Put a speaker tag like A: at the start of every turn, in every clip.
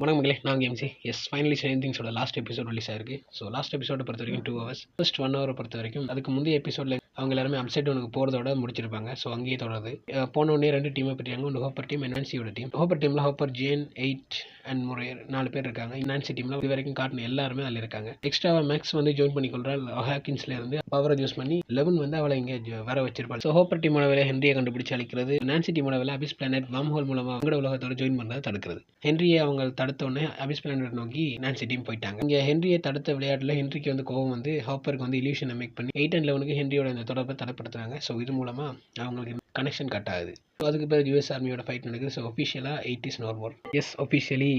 A: வணக்கம் மக்களே, நாங்கள் எம்சி. ஃபைனலி ஸ்ட்ரேஞ்சர் திங்ஸோட லாஸ்ட் எபிசோட் ரிலீஸ் ஆயிருக்கு. ஸோ லாஸ்ட் எபிசோட பொறுத்த வரைக்கும் 2 hours. ஃபர்ஸ்ட் 1 hour பொறுத்த வரைக்கும் அதுக்கு முந்தைய எபிசோடில் அவங்க எல்லாருமே அப்சைட் டவுனுக்கு போகிறதோட முடிச்சிருப்பாங்க. ஸோ அங்கேயே தொடருது. போன உடனே 2 டீமை பிரியாங்க. ஒன்று ஹோப்பர் டீம், நான்சியோட டீம். ஹோப்பர் டீமில் ஹோப்பர், ஜேன், 8 அண்ட் முரேர் 4 பேர் இருக்காங்க. நான்சி டீமில் இது வரைக்கும் காட்டின எல்லாருமே அதில் இருக்காங்க. எக்ஸ்ட்ராவாக மேக்ஸ் வந்து ஜாயின் பண்ணிக்கொள்றாள். ஹாக்கின்ஸ்ல இருந்து பவரை யூஸ் பண்ணி 11 வந்து அவளை இங்கே வர வச்சிருப்பாள். ஸோ ஹோப்பர் டீமோட வேலை ஹென்ரியை கண்டுபிடிச்சு அழிக்கிறது. நான்சி டீமோட வேலை அபிஸ் பிளானட் வார்ம் ஹோல் மூலமாக அவங்களோட உலகத்தோட ஜாயின் பண்ணுறதை தடுக்கிறது. ஹென்ரியை அவங்க தடுத்த உடனே அபிஸ் பிளானட் நோக்கி நான்சி டீம் போயிட்டாங்க. இங்கே ஹென்ரியை தடுத்த விளையாட்டில் ஹென்ரிக்கு வந்து கோவம் வந்து ஹாப்பருக்கு வந்து இல்யூஷனை மேக் பண்ணி 8 and 11க்கு ஹென்ரியோட இந்த தொடர்பை தடைப்படுத்துறாங்க. ஸோ இது மூலமா அவங்களுக்கு கனெக்ஷன் கட் ஆகுது. ஸோ அதுக்கு பிறகு யூஎஸ் ஆர்மியோட ஃபைட் நடக்குது. ஸோ ஒஃபிஷியலாக 8 is no more. Officially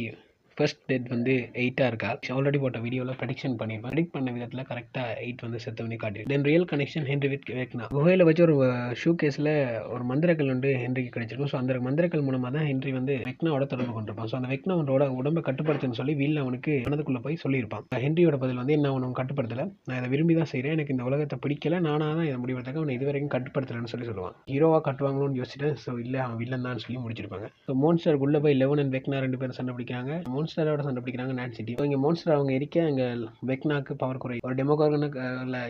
A: first dead வந்து 8 இருக்கா. ஆல்ரெடி போட்ட வீடியோவில் ப்ரெடிக்ஷன் பண்ணியிருப்பேன். ப்ரெடிக்ட் பண்ண விதத்தில் கரெக்டாக 8 வந்து செத்தவனே காட்டி. தென் ரியல் கனெக்ஷன் ஹென்ரி வித் வெக்னா. குகையில் வச்சு ஒரு ஷூ கேஸில் ஒரு மந்திரக்கல் வந்து ஹென்ரிக்கு கிடைச்சிருக்கும். ஸோ அந்த மந்திரக்கல் மூலமாக தான் ஹென்ரி வந்து வெக்னாவோட தொடர்பு கொண்டிருப்பான். ஸோ அந்த வெக்னாவோட உடம்பை கட்டுப்படுத்துன்னு சொல்லி வீல் அவனுக்கு மனதுக்குள்ளே போய் சொல்லியிருப்பான். ஹென்ரியோட பதில் வந்து என்ன அவனும் கட்டுப்படுத்தலை, நான் இதை விரும்பி தான் செய்கிறேன், எனக்கு இந்த உலகத்தை பிடிக்கல, நானாக தான் இதை முடிவெடுத்தாக்க அவனை இது வரைக்கும் கட்டுப்படுத்தலைன்னு சொல்லுவான். ஹீரோவாக கட்டுவாங்களோன்னு யோசிச்சுட்டு ஸோ இல்லை அவன் வில்லன் தான் சொல்லி முடிச்சிருப்பாங்க. ஸோ மோன்ஸ்டர் உள்ள போய் 11 and வெக்னா 2 பேரும் சண்டை பிடிக்கிறாங்க. மோன்ஸ்டரோட சண்டை பிடிக்கிறாங்க நான்சி டீம். இங்கே மோன்ஸ்டர் அவங்க எரிக்க அங்கே வெக்னாக்கு பவர் குறை. ஒரு டெமோகார்கனுக்கு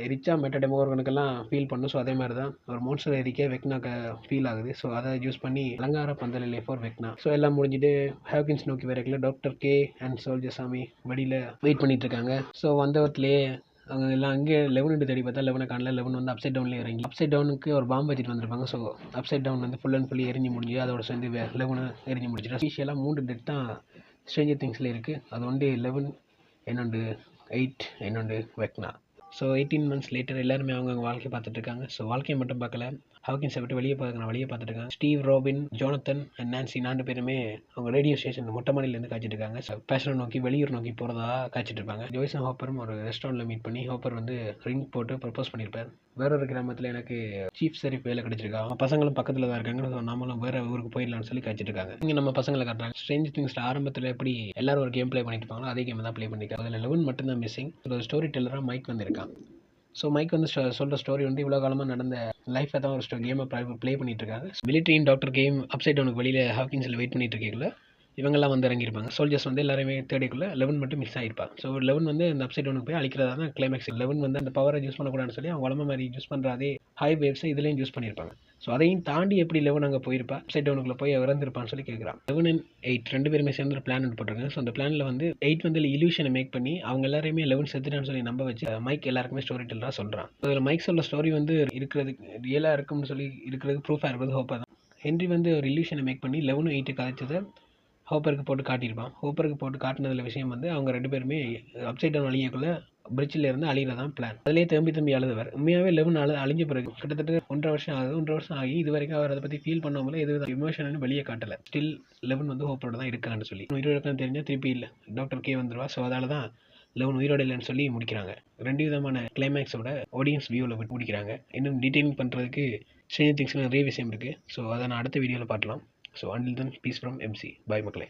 A: எரிச்சா மெட்ட டெமோகார்கனுக்கெல்லாம் ஃபீல் பண்ணும். ஸோ அதே மாதிரி தான் ஒரு மோன்ஸ்டர் எரிக்க வெக்னாக்கு ஃபீல் ஆகுது. ஸோ அதை யூஸ் பண்ணி அலங்கார பந்தலிலே ஃபார் வெக்னா. ஸோ எல்லாம் முடிஞ்சுட்டு ஹாக்கின்ஸ் நோக்கி வரைக்கல டாக்டர் கே அண்ட் சோல்ஜர் சாமி வழியில் வெயிட் பண்ணிட்டு இருக்காங்க. ஸோ வந்தவத்திலேயே அவங்க எல்லாம் அங்கே 11 தேடி பார்த்தா 11 காணல. 11 வந்து அப்சைட் டவுன்லேயே இறங்கி அப்சைட் டவுனுக்கு ஒரு பாம்பு வச்சுட்டு வந்திருப்பாங்க. ஸோ அப்சைட் டவுன் வந்து ஃபுல் அண்ட் ஃபுல்லி எரிஞ்சு முடிஞ்சு அதோட சேர்ந்து 11 எரிஞ்சு முடிச்சிட்டு ஸ்பெஷலாக 3 டெட் தான் ஸ்ட்ரேஞ்சர் திங்ஸில் இருக்குது. அது வந்து 11, இன்னொன்று 8, இன்னொன்று வெக்னா. ஸோ 18 months லேட்டர் எல்லாருமே அவங்க வாழ்க்கையை பார்த்துட்டு இருக்காங்க. ஸோ வாழ்க்கையை மட்டும் பார்க்கல, ஹாக்கின்ஸை விட்டு வெளியே பார்த்துட்டு இருக்காங்க. Steve, robin, Jonathan and Nancy 4 பேருமே அவங்க ரேடியோ ஸ்டேஷன் மொட்டை மாடியிலேருந்து காய்ச்சிட்டு இருக்காங்க. ஸோ பேஷனை நோக்கி வெளியூர் நோக்கி போகிறதா காய்ச்சிட்டு இருப்பாங்க. ஜோய்ஸும் ஹாப்பரும் ஒரு ரெஸ்டாரண்ட்டில் மீட் பண்ணி ஹாப்பர் வந்து ரிங் போட்டு ப்ரப்போஸ் பண்ணியிருப்பார். வேற ஒரு கிராமத்தில் எனக்கு சீஃப் ஷெரீஃப் வேலை கிடைச்சிருக்கா, அவங்க பசங்களும் பக்கத்தில் தான் இருக்காங்க, ஸோ நம்மளும் வேற ஊருக்கு போயிடலாம்னு சொல்லி காய்ச்சிட்டு இருக்காங்க. இங்கே நம்ம பசங்களை காட்டுறாங்க. ஸ்ட்ரேஞ்சர் திங்ஸில் ஆரம்பத்தில் எப்படி எல்லாரும் ஒரு கேம் ப்ளே பண்ணிட்டு இருப்பாங்களோ அதே கேம் தான் ப்ளே பண்ணியிருக்காங்க. அதில் 11 மட்டும்தான் மிஸ்ஸிங். ஒரு ஸ்டோரி டெல்லராக மைக் வந்திருக்கான். ஸோ மைக் வந்து சொல்கிற ஸ்டோரி வந்து இவ்வளோ காலமாக நடந்த லைஃப்பை தான் ஒரு கேமை ப்ளே பண்ணிட்டு இருக்காங்க. மிலிட்ரியின் டாக்டர் கேம் அப்சைட் டவுனுக்கு வெளியில் ஹாக்கின்ஸில் வெயிட் பண்ணிட்டு இருக்கீங்களா, இவங்கெல்லாம் வந்து இறங்கியிருப்பாங்க. சோல்ஜர்ஸ் வந்து எல்லாருமே தேடிக்குள்ள 11 மட்டும் மிஸ் ஆகிருப்பாங்க. ஸோ 11 வந்து அந்த அப்சைட் டவுனுக்கு போய் அழிக்கிறதா தான் கிளைமேக்ஸ். 11 வந்து அந்த பவரை யூஸ் பண்ணக்கூடாதுன்னு சொல்லி அவங்க உடம்பு மாதிரி யூஸ் பண்ணுற அதே ஹை வேவ்ஸை இதுலேயும் யூஸ் பண்ணியிருப்பாங்க. ஸோ அதையும் தாண்டி எப்படி 11 அங்கே போயிருப்பா, அப்சைட் டவுனுக்குள்ள போய் இறந்துருப்பான்னு சொல்லி கேட்குறான். 11 and 8 2 பேருமே சேர்ந்து ஒரு பிளான் போட்டிருக்காங்க. ஸோ அந்த பிளானில் வந்து 8 வந்து இல்யூஷனை மேக் பண்ணி அவங்க எல்லாரையுமே 11 செத்துட்டான்னு சொல்லி நம்ப வச்சு மைக் எல்லாருக்குமே ஸ்டோரி டெல்லராக சொல்கிறான். அதில் மைக் சொல்ல ஸ்டோரி வந்து இருக்கிறது ரியலாக இருக்கும்னு சொல்லி இருக்கிறது ப்ரூஃபாக இருக்கிறது ஹோப்பர் தான். ஹென்ரி வந்து ஒரு இல்யூஷனை மேக் பண்ணி 11 8 கதைச்சதை ஹோப்பருக்கு போட்டு காட்டியிருப்பான். ஹோப்பருக்கு போட்டு காட்டினதில் விஷயம் வந்து அவங்க 2 பேருமே அப்சைட் டவுன் அழியக்குள்ள பிரிட்ஜில் இருந்து அழிகிறதான் பிளான். அதிலே திரும்பி அழுதவர். உண்மையாகவே 11 அழிஞ்ச பிறகு கிட்டத்தட்ட 1.5 வருஷம் ஆகுது. 1.5 வருஷம் ஆகி இது வரைக்கும் அவர் அதை பற்றி ஃபீல் பண்ணாமலே எது இமோஷன் வெளியே காட்டலை. ஸ்டில் 11 வந்து ஹோப்பரோட தான் இருக்கான்னு சொல்லி உயிரோடு தெரிஞ்சால் திருப்பி இல்லை டாக்டர் கே வந்துடுவா. ஸோ அதால தான் 11 உயிரோடு இல்லைன்னு சொல்லி முடிக்கிறாங்க. 2 விதமான கிளைமேக்ஸோட ஆடியன்ஸ் வியூவில் முடிக்கிறாங்க. இன்னும் டீட்டெயிலிங் பண்ணுறதுக்கு ஸ்ட்ரேஞ்சர் திங்ஸில் நிறைய விஷயம் இருக்குது. ஸோ அதை நான் அடுத்த வீடியோவில் பார்க்கலாம். So until then peace from MC. Bye மக்களே.